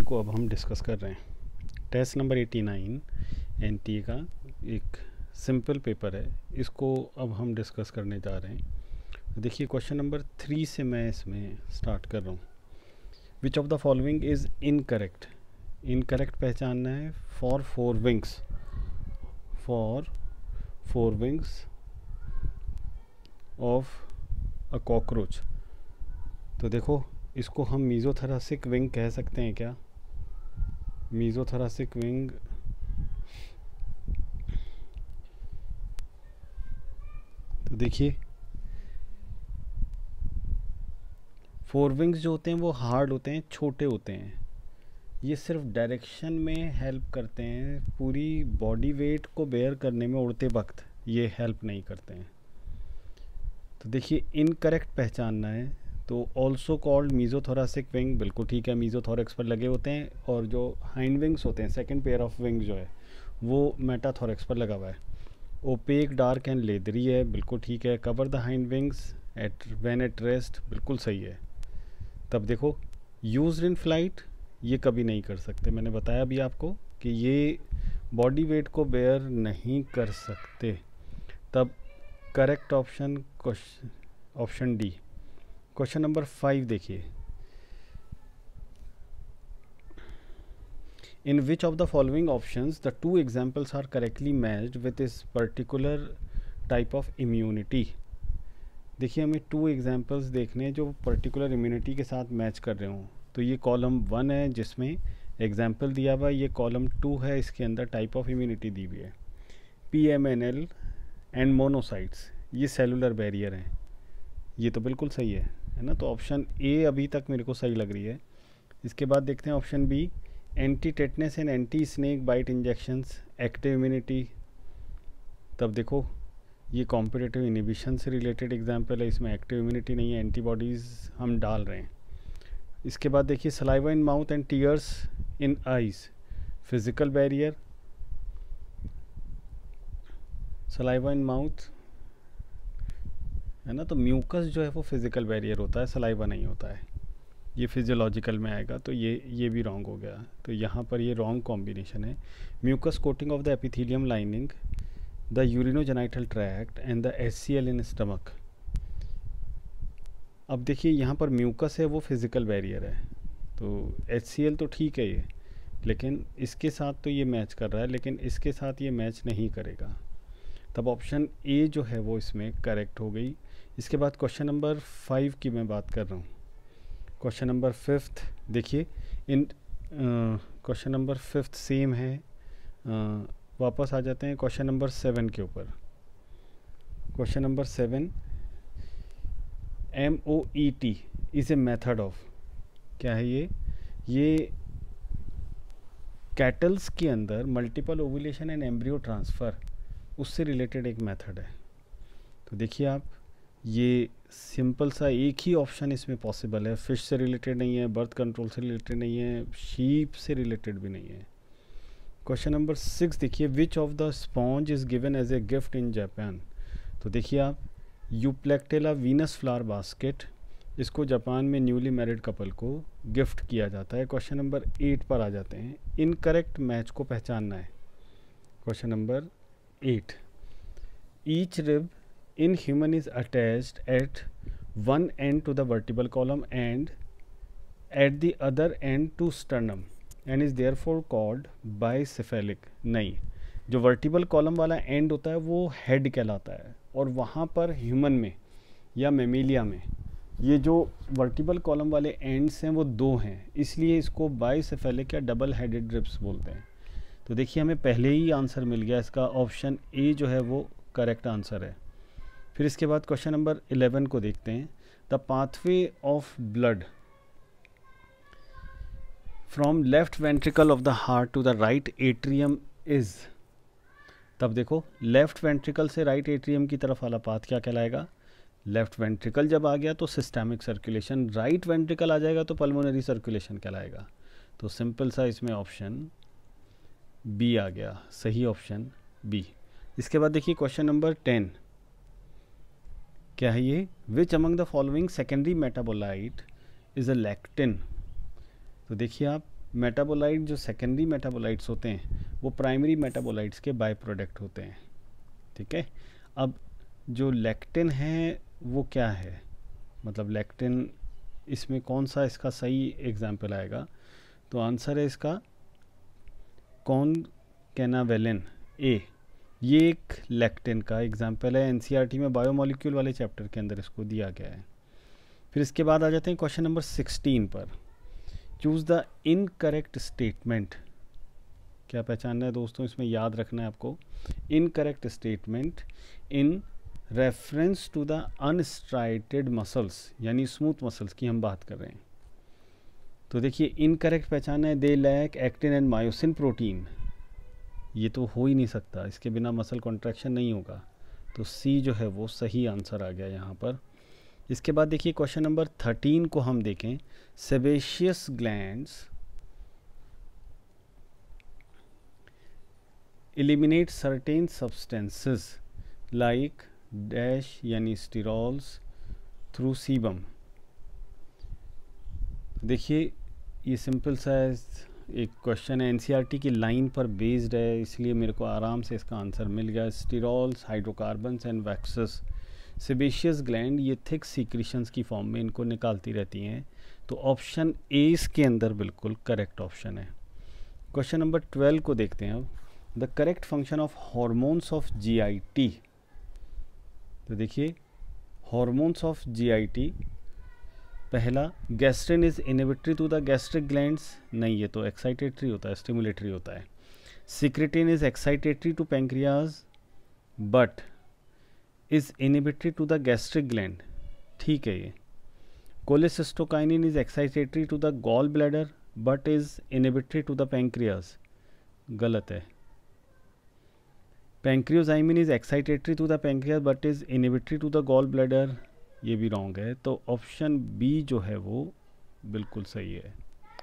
को अब हम डिस्कस कर रहे हैं। टेस्ट नंबर 89 एनटीए का एक सिंपल पेपर है, इसको अब हम डिस्कस करने जा रहे हैं। देखिए क्वेश्चन नंबर 3 से मैं इसमें स्टार्ट कर रहा हूँ। विच of the following is incorrect. Incorrect पहचानना है for four wings of a cockroach. तो देखो इसको हम मीज़ोथोरैसिक विंग कह सकते हैं क्या? मीज़ोथोरैसिक विंग तो देखिए फोर विंग्स जो होते हैं वो हार्ड होते हैं, छोटे होते हैं। ये सिर्फ डायरेक्शन में हेल्प करते हैं, पूरी बॉडी वेट को बेयर करने में उड़ते वक्त ये हेल्प नहीं करते हैं। तो देखिए इनकरेक्ट पहचानना है, तो ऑल्सो कॉल्ड मीज़ोथोरैसिक विंग बिल्कुल ठीक है, मीज़ोथोरैक्स पर लगे होते हैं। और जो हाइंड विंग्स होते हैं, सेकंड पेयर ऑफ विंग जो है वो मेटाथोरैक्स पर लगा हुआ है। ओपेक डार्क एंड लेदरी है, बिल्कुल ठीक है। Cover the hind wings at when at rest, बिल्कुल सही है। तब देखो यूज्ड इन फ्लाइट, ये कभी नहीं कर सकते। मैंने बताया अभी आपको कि ये बॉडी वेट को बेयर नहीं कर सकते। तब correct option option D. Question number 5 देखिए, in which of the following options the two examples are correctly matched with इस पर्टिकुलर टाइप ऑफ इम्यूनिटी। देखिए हमें टू एग्जाम्पल्स देखने हैं जो पर्टिकुलर इम्यूनिटी के साथ मैच कर रहे हों। तो ये कॉलम 1 है जिसमें एग्जाम्पल दिया हुआ है, ये कॉलम 2 है, इसके अंदर टाइप ऑफ इम्यूनिटी दी हुई है। PMNL एंड मोनोसाइट्स, ये सेलुलर बैरियर हैं, ये तो बिल्कुल सही है ना। तो ऑप्शन ए अभी तक मेरे को सही लग रही है। इसके बाद देखते हैं option B, anti tetanus and anti snake bite injections, active immunity. तब देखो ये कॉम्पिटिटिव इनिबिशन से रिलेटेड एग्जाम्पल है, इसमें एक्टिव इम्यूनिटी नहीं है, एंटीबॉडीज़ हम डाल रहे हैं। इसके बाद देखिए saliva in mouth and tears in eyes, physical barrier. Saliva in mouth है ना, तो म्यूकस जो है वो फिजिकल बैरियर होता है, सलाइवा नहीं होता है, ये फिजियोलॉजिकल में आएगा। तो ये भी रॉन्ग हो गया, तो यहाँ पर ये रॉन्ग कॉम्बिनेशन है। Mucous coating of the epithelium lining, the urinogenital tract and the HCl in stomach. अब देखिए यहाँ पर म्यूकस है वो फिज़िकल बैरियर है, तो HCl तो ठीक है ये, लेकिन इसके साथ तो ये मैच कर रहा है, लेकिन इसके साथ ये मैच नहीं करेगा। तब ऑप्शन ए जो है वो इसमें करेक्ट हो गई। इसके बाद क्वेश्चन नंबर 5 की मैं बात कर रहा हूँ। क्वेश्चन नंबर 5 देखिए, इन क्वेश्चन नंबर 5 सेम है। वापस आ जाते हैं क्वेश्चन नंबर 7 के ऊपर। Question number 7, MOET is a method of, क्या है ये कैटल्स के अंदर multiple ovulation and embryo transfer, उससे रिलेटेड एक मेथड है। तो देखिए आप, ये सिंपल सा एक ही ऑप्शन इसमें पॉसिबल है, फिश से रिलेटेड नहीं है, बर्थ कंट्रोल से रिलेटेड नहीं है, शीप से रिलेटेड भी नहीं है। क्वेश्चन नंबर 6 देखिए, which of the sponge is given as a gift in Japan. तो देखिए आप, यूप्लेक्टेला वीनस फ्लावर बास्केट, इसको जापान में न्यूली मैरिड कपल को गिफ्ट किया जाता है। क्वेश्चन नंबर 8 पर आ जाते हैं, इनकरेक्ट मैच को पहचानना है। Question number 8, each rib in human is attached at one end to the vertebral column and at the other end to sternum and is therefore called bicephalic। नहीं, जो vertebral column वाला and होता है वो head कहलाता है, और वहाँ पर ह्यूमन में या मेमेलिया में ये जो वर्टिबल कॉलम वाले एंड्स हैं वो 2 हैं, इसलिए इसको बाइसेफेलिक या डबल हेडेड रिब्स बोलते हैं। तो देखिए हमें पहले ही आंसर मिल गया, इसका ऑप्शन ए जो है वो करेक्ट आंसर है। फिर इसके बाद क्वेश्चन नंबर 11 को देखते हैं, the pathway of blood from left ventricle of the heart to the right atrium is. तब देखो लेफ्ट वेंट्रिकल से राइट एट्रियम की तरफ वाला पाथ क्या कहलाएगा? लेफ्ट वेंट्रिकल जब आ गया तो सिस्टेमिक सर्कुलेशन, राइट वेंट्रिकल आ जाएगा तो पल्मोनरी सर्कुलेशन कहलाएगा। तो सिंपल सा इसमें ऑप्शन बी आ गया, सही ऑप्शन बी। इसके बाद देखिए क्वेश्चन नंबर 10, क्या है ये? Which among the following secondary metabolite is a lectin. तो देखिए आप, मेटाबोलाइट जो सेकेंडरी मेटाबोलाइट्स होते हैं वो प्राइमरी मेटाबोलाइट्स के बाय प्रोडक्ट होते हैं, ठीक है। अब जो लेक्टिन है वो क्या है, मतलब लेक्टिन इसमें कौन सा इसका सही एग्जाम्पल आएगा, तो आंसर है इसका कॉनकैनावेलिन ए। ये एक लेक्टिन का एग्जाम्पल है, एनसीईआरटी में बायोमोलिक्यूल वाले चैप्टर के अंदर इसको दिया गया है। फिर इसके बाद आ जाते हैं क्वेश्चन नंबर 16 पर। Choose the incorrect statement. क्या पहचानना है दोस्तों, इसमें याद रखना है आपको, incorrect statement in reference to the unstriated muscles, यानी स्मूथ मसल्स की हम बात कर रहे हैं। तो देखिए इनकरेक्ट पहचाना है, they lack actin and myosin protein, ये तो हो ही नहीं सकता, इसके बिना मसल कॉन्ट्रैक्शन नहीं होगा, तो सी जो है वो सही आंसर आ गया यहाँ पर। इसके बाद देखिए क्वेश्चन नंबर 13 को हम देखें। Sebaceous glands eliminate certain substances like dash यानी स्टीरोल्स थ्रू सीबम। देखिए ये सिंपल सा एक क्वेश्चन है, एनसीईआरटी की लाइन पर बेस्ड है, इसलिए मेरे को आराम से इसका आंसर मिल गया। Sterols, hydrocarbons and waxes, sebaceous gland ये थिक सीक्रेशंस की फॉर्म में इनको निकालती रहती हैं, तो ऑप्शन ए इसके अंदर बिल्कुल करेक्ट ऑप्शन है। क्वेश्चन नंबर 12 को देखते हैं अब। The correct function of hormones of GIT. तो देखिए हॉर्मोन्स ऑफ जीआईटी, पहला gastrin is inhibitory to the gastric glands, नहीं ये तो एक्साइटेटरी होता है, स्टिमुलेटरी होता है। Secretin is excitatory to pancreas but is inhibitory to the gastric gland, ठीक है ये। Cholecystokinin is excitatory to the gall bladder but is inhibitory to the pancreas, गलत है। Pancreozymin is excitatory to the pancreas but is inhibitory to the gall bladder, ये भी wrong है, तो option B जो है वो बिल्कुल सही है।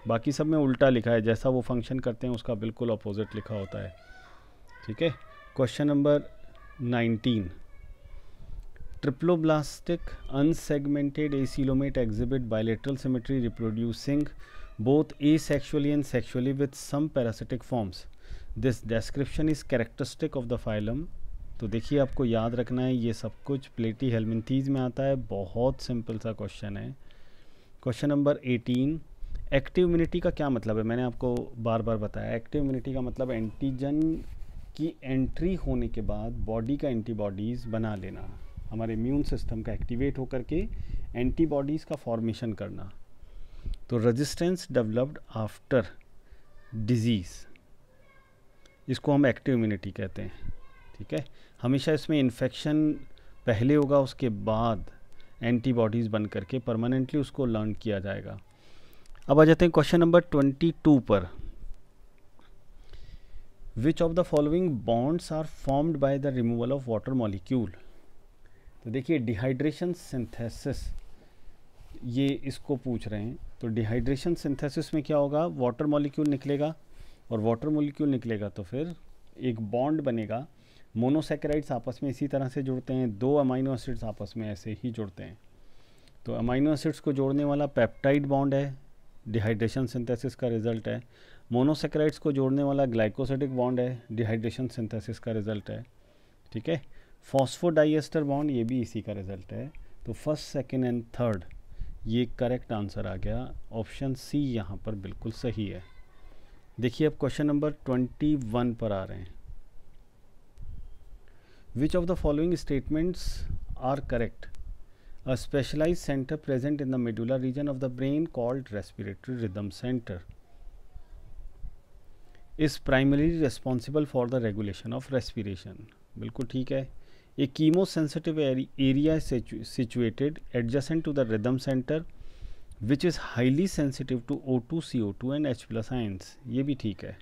बाकी सब में उल्टा लिखा है, जैसा वो फंक्शन करते हैं उसका बिल्कुल अपोजिट लिखा होता है, ठीक है। Question number 19। Triploblastic unsegmented acoelomate exhibit bilateral symmetry reproducing both asexually and sexually with some parasitic forms, this description is characteristic of the phylum. तो देखिए आपको याद रखना है ये सब कुछ प्लेटी हेलमिंथीज में आता है, बहुत सिंपल सा क्वेश्चन है। Question number 18। एक्टिव इम्यूनिटी का क्या मतलब है, मैंने आपको बार बार बताया, एक्टिव इम्यूनिटी का मतलब एंटीजन की एंट्री होने के बाद बॉडी का एंटीबॉडीज़ बना लेना, हमारे इम्यून सिस्टम का एक्टिवेट होकर के एंटीबॉडीज़ का फॉर्मेशन करना। तो रेजिस्टेंस डेवलप्ड आफ्टर डिजीज़, इसको हम एक्टिव इम्यूनिटी कहते हैं, ठीक है। हमेशा इसमें इन्फेक्शन पहले होगा, उसके बाद एंटीबॉडीज़ बन करके परमानेंटली उसको लर्न किया जाएगा। अब आ जाते हैं क्वेश्चन नंबर 22 पर। Which of the following bonds are formed by the removal of water molecule. तो देखिए डिहाइड्रेशन सिंथेसिस, ये इसको पूछ रहे हैं। तो डिहाइड्रेशन सिंथेसिस में क्या होगा, वाटर मॉलिक्यूल निकलेगा, और वाटर मॉलिक्यूल निकलेगा तो फिर एक बॉन्ड बनेगा। मोनोसैकेराइड्स आपस में इसी तरह से जुड़ते हैं, दो अमाइनो एसिड्स आपस में ऐसे ही जुड़ते हैं, तो अमाइनो एसिड्स को जोड़ने वाला पेप्टाइड बॉन्ड है, डिहाइड्रेशन सिंथेसिस का रिजल्ट है। मोनोसैकेराइड्स को जोड़ने वाला ग्लाइकोसिडिक बॉन्ड है, डिहाइड्रेशन सिंथेसिस का रिजल्ट है, ठीक है। फॉस्फोडाइएस्टर बॉन्ड, ये भी इसी का रिजल्ट है। तो फर्स्ट, सेकेंड एंड थर्ड ये करेक्ट आंसर आ गया, ऑप्शन सी यहाँ पर बिल्कुल सही है। देखिए अब क्वेश्चन नंबर 21 पर आ रहे हैं। Which of the following statements are correct? A specialized center present in the medulla region of the brain called respiratory rhythm center is primarily responsible for the regulation of respiration. बिल्कुल ठीक है। A chemosensitive area is situated adjacent to the rhythm center which is highly sensitive to O2, CO2 and H+ ions. ये भी ठीक है।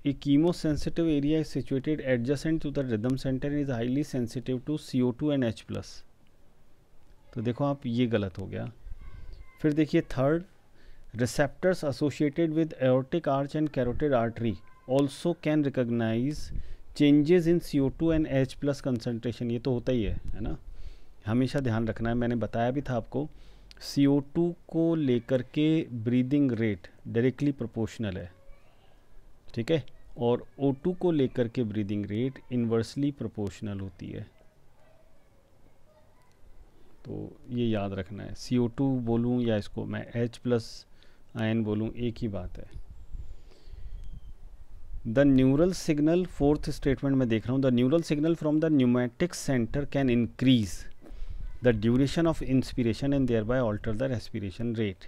A chemosensitive area is situated adjacent to the rhythm center and is highly sensitive to CO2 and H+. तो देखो आप ये गलत हो गया। फिर देखिए third, receptors associated with aortic arch and carotid artery also can recognize changes in CO2 and H+ concentration, ये तो होता ही है ना, हमेशा ध्यान रखना है। मैंने बताया भी था आपको, CO2 को लेकर के ब्रीदिंग रेट डायरेक्टली प्रोपोर्शनल है, ठीक है, और O2 को लेकर के ब्रीदिंग रेट इन्वर्सली प्रोपोर्शनल होती है। तो ये याद रखना है, CO2 बोलूँ या इसको मैं H+ आयन बोलूँ, एक ही बात है। The neural signal, fourth statement में देख रहा हूँ, the neural signal from the pneumatic centre can increase the duration of inspiration and thereby alter the respiration rate.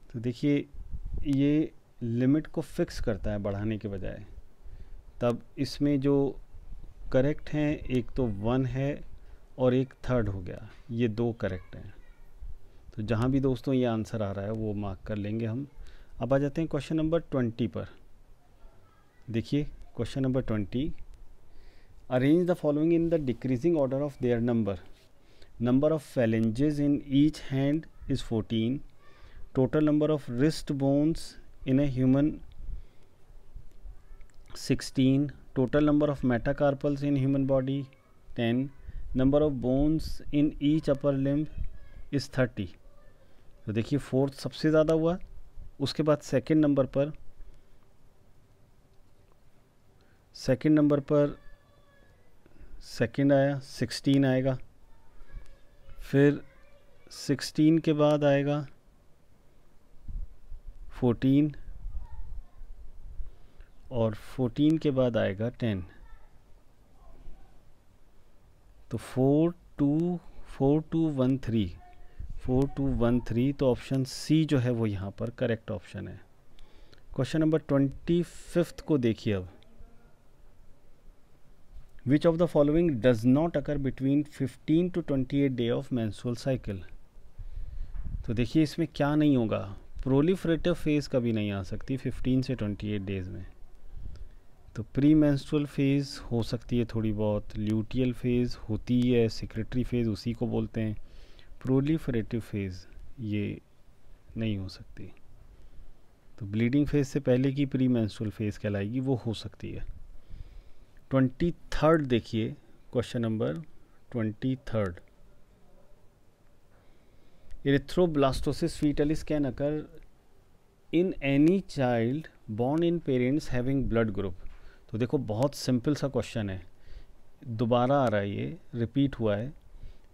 तो देखिए ये लिमिट को फिक्स करता है बढ़ाने के बजाय। तब इसमें जो करेक्ट हैं, एक तो 1 है और एक 3rd हो गया, ये 2 करेक्ट हैं। तो जहाँ भी दोस्तों ये आंसर आ रहा है वो मार्क कर लेंगे हम। अब आ जाते हैं क्वेश्चन नंबर 20 पर। देखिए question number 20, arrange the following in the decreasing order of their number. Number of phalanges in each hand is 14, total number of wrist bones in a human 16, total number of metacarpals in human body 10, number of bones in each upper limb is 30। तो देखिए 4th सबसे ज़्यादा हुआ, उसके बाद second number पर second आया 16 आएगा, फिर 16 के बाद आएगा 14 और 14 के बाद आएगा 10। तो 4 2 1 3, तो ऑप्शन सी जो है वो यहाँ पर करेक्ट ऑप्शन है। क्वेश्चन नंबर 25 को देखिए अब, विच of the following does not occur between 15 to 28 day of menstrual cycle. तो देखिए इसमें क्या नहीं होगा, प्रोलिफरेटिव फेज़ कभी नहीं आ सकती 15 से 28 डेज़ में। तो प्री मेंस्ट्रुअल फेज़ हो सकती है थोड़ी बहुत, ल्यूटियल फेज़ होती है, सेक्रेटरी फेज़ उसी को बोलते हैं, प्रोलिफरेटिव फेज़ ये नहीं हो सकती। तो ब्लीडिंग फेज़ से पहले की प्री मेंस्ट्रुअल फेज़ कहलाएगी, वो हो सकती है। 23rd देखिए, question number 23rd, erythroblastosis fetalis can occur in any child born in parents having blood group. तो देखो बहुत सिंपल सा क्वेश्चन है, दोबारा आ रहा है, ये रिपीट हुआ है।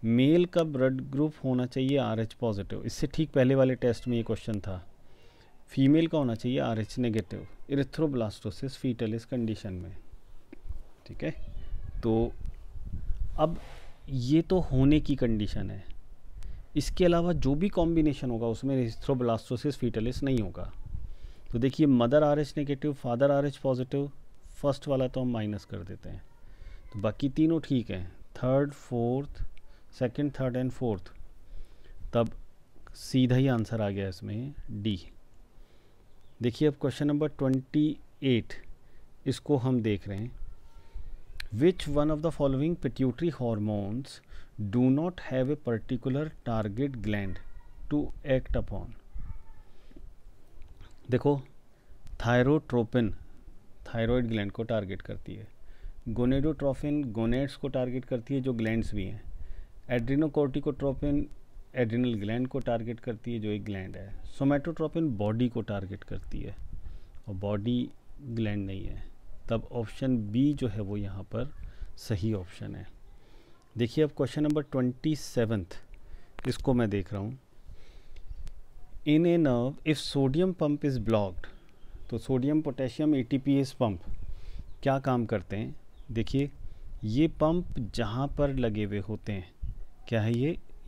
मेल का ब्लड ग्रुप होना चाहिए RH पॉजिटिव, इससे ठीक पहले वाले टेस्ट में ये क्वेश्चन था। फीमेल का होना चाहिए RH negative erythroblastosis fetalis condition में, ठीक है। तो अब ये तो होने की कंडीशन है, इसके अलावा जो भी कॉम्बिनेशन होगा उसमें एरिथ्रोब्लास्टोसिस फीटलिस नहीं होगा। तो देखिए mother RH negative, father RH positive, first वाला तो हम माइनस कर देते हैं, तो बाकी तीनों ठीक हैं, 3rd 4th, 2nd 3rd and 4th। तब सीधा ही आंसर आ गया इसमें डी। देखिए अब क्वेश्चन नंबर 28, इसको हम देख रहे हैं, which one of the following pituitary hormones do not have a particular target gland to act upon. देखो थायरोट्रोपिन थायरॉयड ग्लैंड को टारगेट करती है, गोनेडोट्रोफिन गोनेड्स को टारगेट करती है जो ग्लैंड्स भी हैं, एड्रिनोकोर्टिकोट्रोपिन एड्रिनल ग्लैंड को टारगेट करती है जो एक ग्लैंड है, सोमेटोट्रोपिन बॉडी को टारगेट करती है और बॉडी ग्लैंड नहीं है। तब ऑप्शन बी जो है वो यहाँ पर सही ऑप्शन है। देखिए अब क्वेश्चन नंबर 27, इसको मैं देख रहा हूँ, in a nerve if sodium pump is blocked. तो सोडियम पोटेशियम ATPase पंप क्या काम करते हैं, देखिए ये पंप जहाँ पर लगे हुए होते हैं, क्या है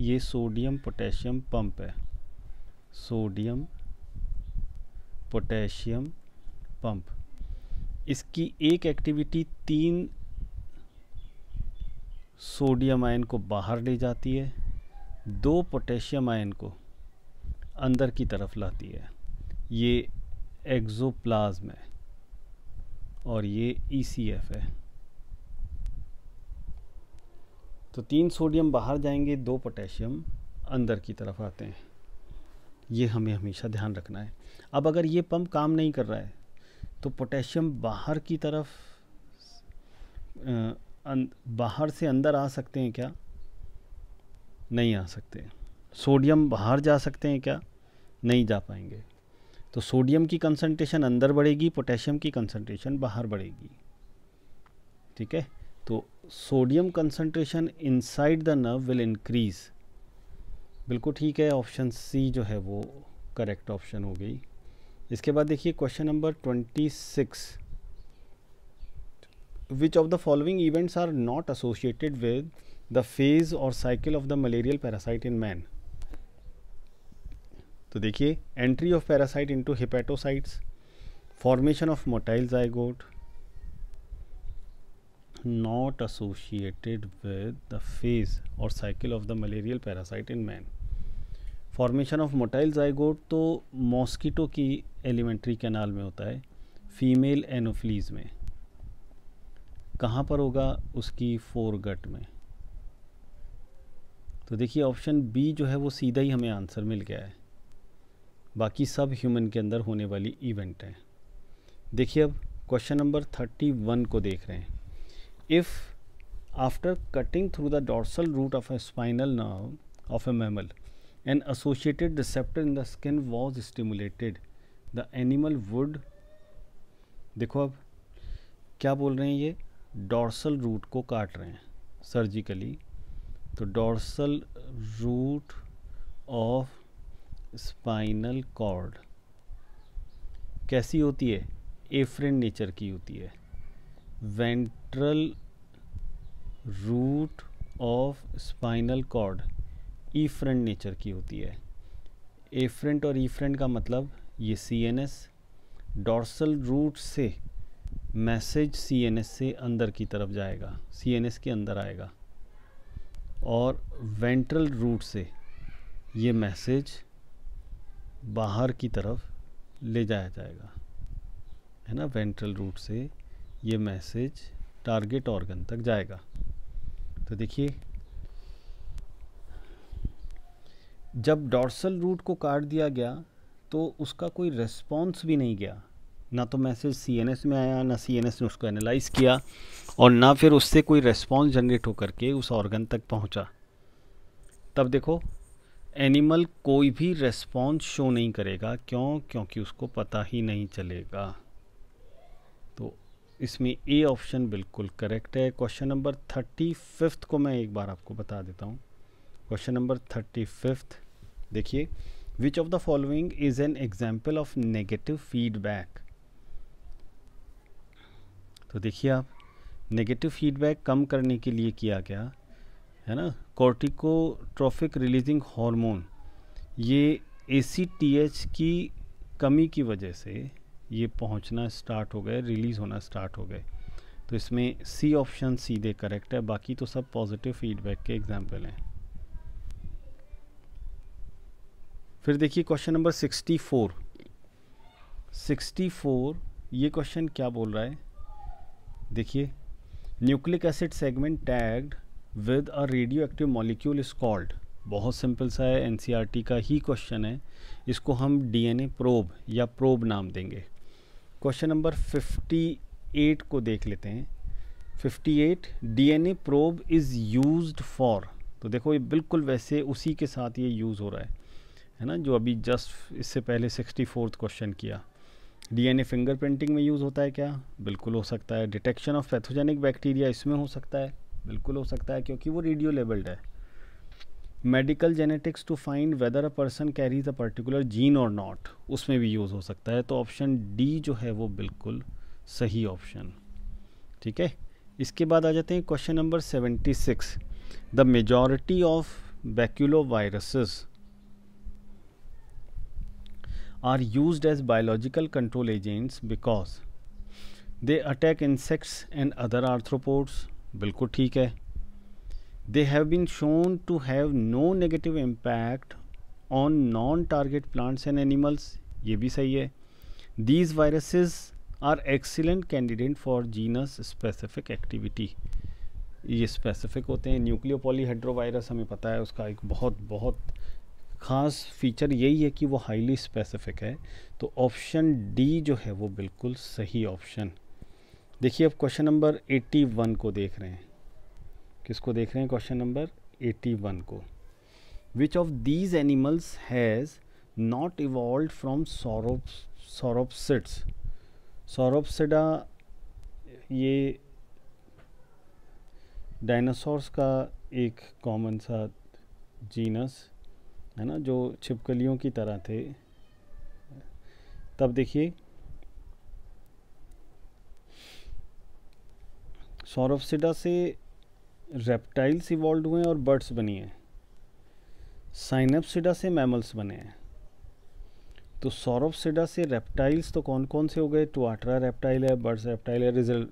ये सोडियम पोटेशियम पंप है, सोडियम पोटेशियम पंप। इसकी एक एक्टिविटी 3 सोडियम आयन को बाहर ले जाती है, 2 पोटेशियम आयन को अंदर की तरफ लाती है, ये एक्सोप्लाज्म है और ये ECF है। तो 3 सोडियम बाहर जाएंगे, 2 पोटेशियम अंदर की तरफ आते हैं। ये हमें हमेशा ध्यान रखना है। अब अगर ये पंप काम नहीं कर रहा है तो पोटेशियम बाहर की तरफ बाहर से अंदर आ सकते हैं क्या? नहीं आ सकते। सोडियम बाहर जा सकते हैं क्या? नहीं जा पाएंगे। तो सोडियम की कंसंट्रेशन अंदर बढ़ेगी, पोटेशियम की कंसंट्रेशन बाहर बढ़ेगी। ठीक है, तो sodium concentration inside the nerve will increase. बिल्कुल ठीक है, ऑप्शन सी जो है वो करेक्ट ऑप्शन हो गई। इसके बाद देखिए question number 26, which of the following events are not associated with the phase और cycle of the malarial parasite in man. तो देखिए, entry of parasite into hepatocytes, formation of motile zygote, not associated with the phase or cycle of the malarial parasite in man. Formation of motile zygote तो mosquito की alimentary canal में होता है, female Anopheles में। कहाँ पर होगा? उसकी फोरगट में। तो देखिए ऑप्शन बी जो है वो सीधा ही हमें आंसर मिल गया है, बाकी सब ह्यूमन के अंदर होने वाली इवेंट है। देखिए अब क्वेश्चन नंबर 31 को देख रहे हैं। If after cutting through the dorsal root of a spinal nerve of a mammal, an associated receptor in the skin was stimulated, the animal would, देखो अब क्या बोल रहे हैं, ये डॉर्सल रूट को काट रहे हैं सर्जिकली। तो dorsal root of spinal cord कैसी होती है? एफ्रेंट नेचर की होती है। Ventral root of spinal cord efferent nature की होती है। एफ्रेंट और ईफ्रेंट का मतलब ये सीएनएस, डॉर्सल रूट से मैसेज सीएनएस से अंदर की तरफ जाएगा, सीएनएस के अंदर आएगा, और वेंट्रल रूट से ये मैसेज बाहर की तरफ ले जाया जाएगा, है ना। वेंट्रल रूट से ये मैसेज टारगेट ऑर्गन तक जाएगा। तो देखिए, जब डॉर्सल रूट को काट दिया गया तो उसका कोई रिस्पॉन्स भी नहीं गया, ना तो मैसेज सीएनएस में आया, ना सीएनएस ने उसको एनालाइज किया, और ना फिर उससे कोई रिस्पॉन्स जनरेट होकर के उस ऑर्गन तक पहुंचा। तब देखो एनिमल कोई भी रिस्पॉन्स शो नहीं करेगा। क्यों? क्योंकि उसको पता ही नहीं चलेगा। तो इसमें ए ऑप्शन बिल्कुल करेक्ट है। क्वेश्चन नंबर 35 को मैं एक बार आपको बता देता हूँ। क्वेश्चन नंबर 35 देखिए, which of the following is an example of negative feedback. तो देखिए आप, नेगेटिव फीडबैक कम करने के लिए किया गया है ना, कॉर्टिकोट्रोफिक रिलीजिंग हार्मोन, ये ACTH की कमी की वजह से ये पहुंचना स्टार्ट हो गए, रिलीज़ होना स्टार्ट हो गए। तो इसमें सी ऑप्शन सीधे करेक्ट है, बाकी तो सब पॉजिटिव फीडबैक के एग्जाम्पल हैं। फिर देखिए क्वेश्चन नंबर 64 ये क्वेश्चन क्या बोल रहा है? देखिए, nucleic acid segment tagged with a radio active molecule is called. बहुत सिंपल सा है, NCERT का ही क्वेश्चन है, इसको हम DNA प्रोब या प्रोब नाम देंगे। क्वेश्चन नंबर 58 को देख लेते हैं। 58, DNA probe is used for. तो देखो ये बिल्कुल वैसे उसी के साथ ये यूज़ हो रहा है ना, जो अभी जस्ट इससे पहले 64th क्वेश्चन किया। DNA फिंगरप्रिंटिंग में यूज़ होता है क्या? बिल्कुल हो सकता है। डिटेक्शन ऑफ पैथोजेनिक बैक्टीरिया इसमें हो सकता है, बिल्कुल हो सकता है, क्योंकि वो रेडियो लेबल्ड है। Medical genetics to find whether a person carries a particular gene or not, उसमें भी यूज़ हो सकता है। तो ऑप्शन डी जो है वो बिल्कुल सही ऑप्शन। ठीक है, इसके बाद आ जाते हैं question number 76। The majority of बैक्यूलोवायरसेस are used as biological control agents because they attack insects and other arthropods। बिल्कुल ठीक है। They have been shown to have no negative impact on non-target plants and animals। ये भी सही है। These viruses are excellent candidate for genus specific activity। ये specific होते हैं। न्यूक्लियोपॉलीहेड्रोवायरस हमें पता है, उसका एक बहुत ख़ास फीचर यही है कि वो हाईली स्पेसिफिक है। तो ऑप्शन डी जो है वो बिल्कुल सही ऑप्शन। देखिए अब क्वेश्चन नंबर 81 को देख रहे हैं। किसको देख रहे हैं? क्वेश्चन नंबर 81 को। Which of these animals has not evolve from sauropsids. Sauropsida ये डायनासोर्स का एक कॉमन सा जीनस है ना, जो छिपकलियों की तरह थे। तब देखिए सौरोप्सिडा से रेप्टाइल्स इवॉल्व हुए हैं और बर्ड्स बनी हैं। साइनेप्सिडा से मैमल्स बने हैं। तो सौरोप्सिडा से रेप्टाइल्स तो कौन कौन से हो गए? टुआट्रा रेप्टाइल है, बर्ड्स रेप्टाइल है,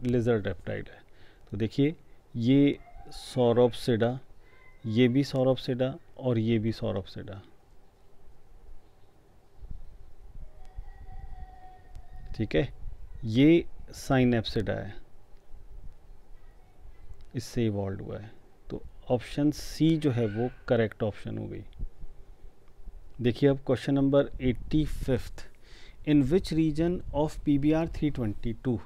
लिजर्ड रेप्टाइल है। तो देखिए ये सौरोप्सिडा, ये भी सौरोप्सिडा और ये भी सौरोप्सिडा। ठीक है, ये साइनेप्सिडा है, इससे इवॉल्व हुआ है। तो ऑप्शन सी जो है वो करेक्ट ऑप्शन हो गई। देखिए अब question number 85। In which region of PBR 322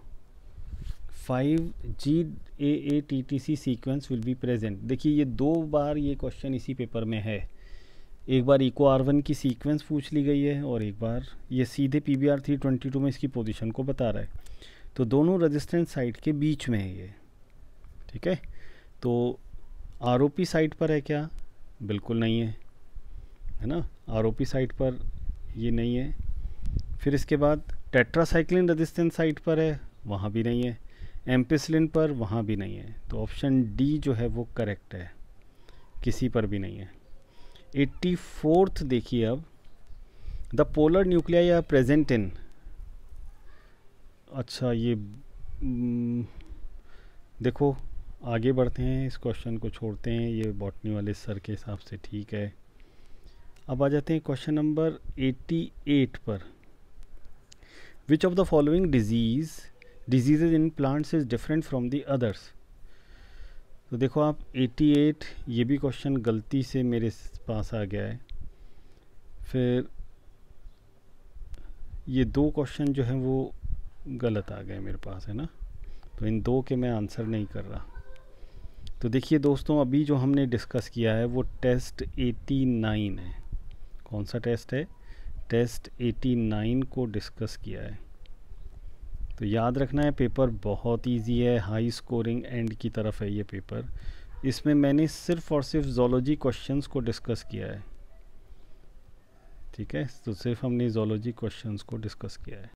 5GAATTC sequence will be present. देखिए ये 2 बार ये क्वेश्चन इसी पेपर में है। एक बार इको R1 की सीक्वेंस पूछ ली गई है और एक बार ये सीधे PBR 322 में इसकी पोजीशन को बता रहा है। तो दोनों रेजिस्टेंस साइट के बीच में है ये। ठीक है, तो ROP साइट पर है क्या? बिल्कुल नहीं है ना, ROP साइट पर ये नहीं है। फिर इसके बाद टेट्रासाइक्लिन रेजिस्टेंस साइट पर है, वहाँ भी नहीं है। एम्पिसिलिन पर, वहाँ भी नहीं है। तो ऑप्शन डी जो है वो करेक्ट है, किसी पर भी नहीं है। 84th देखिए अब, the polar nuclei are present in. अच्छा ये देखो आगे बढ़ते हैं, इस क्वेश्चन को छोड़ते हैं, ये बॉटनी वाले सर के हिसाब से ठीक है। अब आ जाते हैं क्वेश्चन नंबर 88 पर। Which of the following diseases in plants is different from the others. तो देखो आप 88, ये भी क्वेश्चन गलती से मेरे पास आ गया है। फिर ये 2 क्वेश्चन जो हैं वो गलत आ गए मेरे पास, है ना, तो इन 2 के मैं आंसर नहीं कर रहा। तो देखिए दोस्तों अभी जो हमने डिस्कस किया है वो टेस्ट 89 है। कौन सा टेस्ट है? टेस्ट 89 को डिस्कस किया है। तो याद रखना है पेपर बहुत इजी है, हाई स्कोरिंग एंड की तरफ है ये पेपर। इसमें मैंने सिर्फ और सिर्फ ज़ूलॉजी क्वेश्चंस को डिस्कस किया है। ठीक है, तो सिर्फ हमने ज़ूलॉजी क्वेश्चंस को डिस्कस किया है।